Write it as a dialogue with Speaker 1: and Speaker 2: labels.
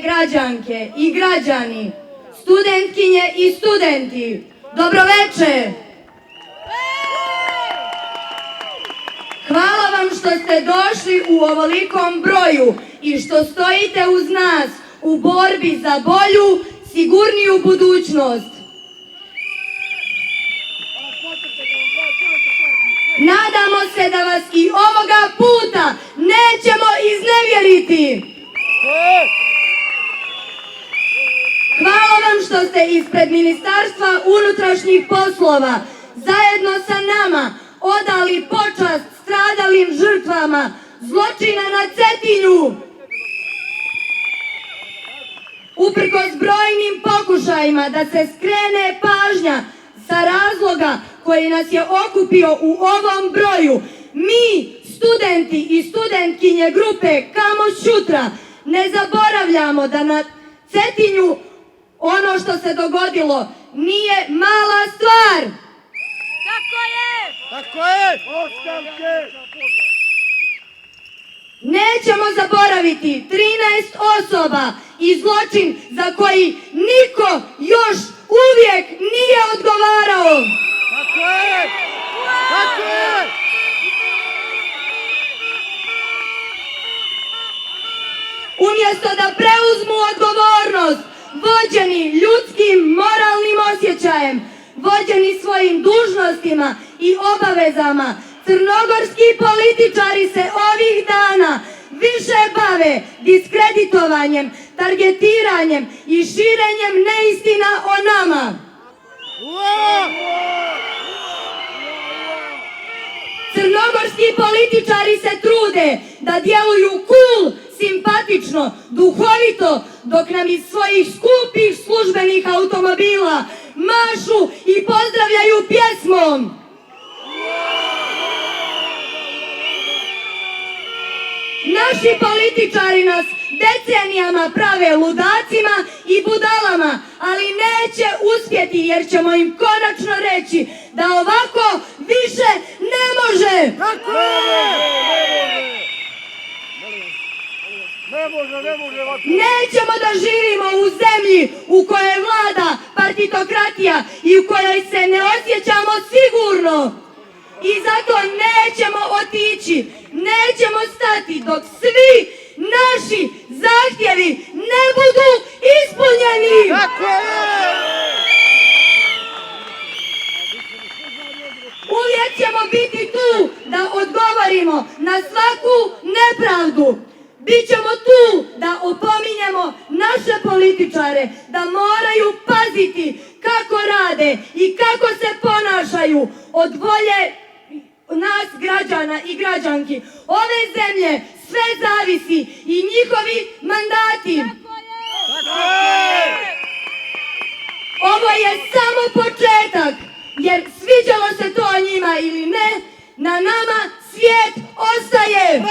Speaker 1: Građanke i građani, studentkinje i studenti, dobroveče! Hvala vam što ste došli u ovolikom broju i što stojite uz nas u borbi za bolju, sigurniju budućnost. Nadamo se da vas i ovoga puta nećemo iznevjeriti. Hvala vam što ste ispred Ministarstva unutrašnjih poslova zajedno sa nama odali počast stradalim žrtvama zločina na Cetinju. Uprkos brojnim pokušajima da se skrene pažnja sa razloga koji nas je okupio u ovom broju, mi, studenti i studentkinje grupe Kamo Šutra, ne zaboravljamo da na Cetinju ono što se dogodilo nije mala stvar.
Speaker 2: Tako je!
Speaker 3: Tako je! Ostavke!
Speaker 1: Nećemo zaboraviti 13 osoba i zločin za koji niko još uvijek nije odgovarao.
Speaker 3: Tako je! Tako je!
Speaker 1: Umjesto da preuzmu odgovornost, vođeni ljudskim moralnim osjećajem, vođeni svojim dužnostima i obavezama, crnogorski političari se ovih dana više bave diskreditovanjem, targetiranjem i širenjem neistina o nama. Crnogorski političari se trude da djeluju cool, simpatično, duhovito, dok nam iz svojih skupih službenih automobila mašu i pozdravljaju pjesmom. Naši političari nas decenijama prave ludacima i budalama, ali neće uspjeti jer ćemo im konačno reći da ovako više ne može. Nećemo da živimo u zemlji u kojoj vlada partitokratija i u kojoj se ne osjećamo sigurno. I zato nećemo otići, nećemo stati dok svi naši zahtjevi ne budu ispunjeni. Uvijek ćemo biti tu da odgovorimo na svaku nepravdu. Bićemo tu da opominjemo naše političare da moraju paziti kako rade i kako se ponašaju od volje nas građana i građanki. Ove zemlje sve zavisi i njihovi mandati. Ovo je samo početak, jer sviđalo se to njima ili ne, na nama svijet ostaje.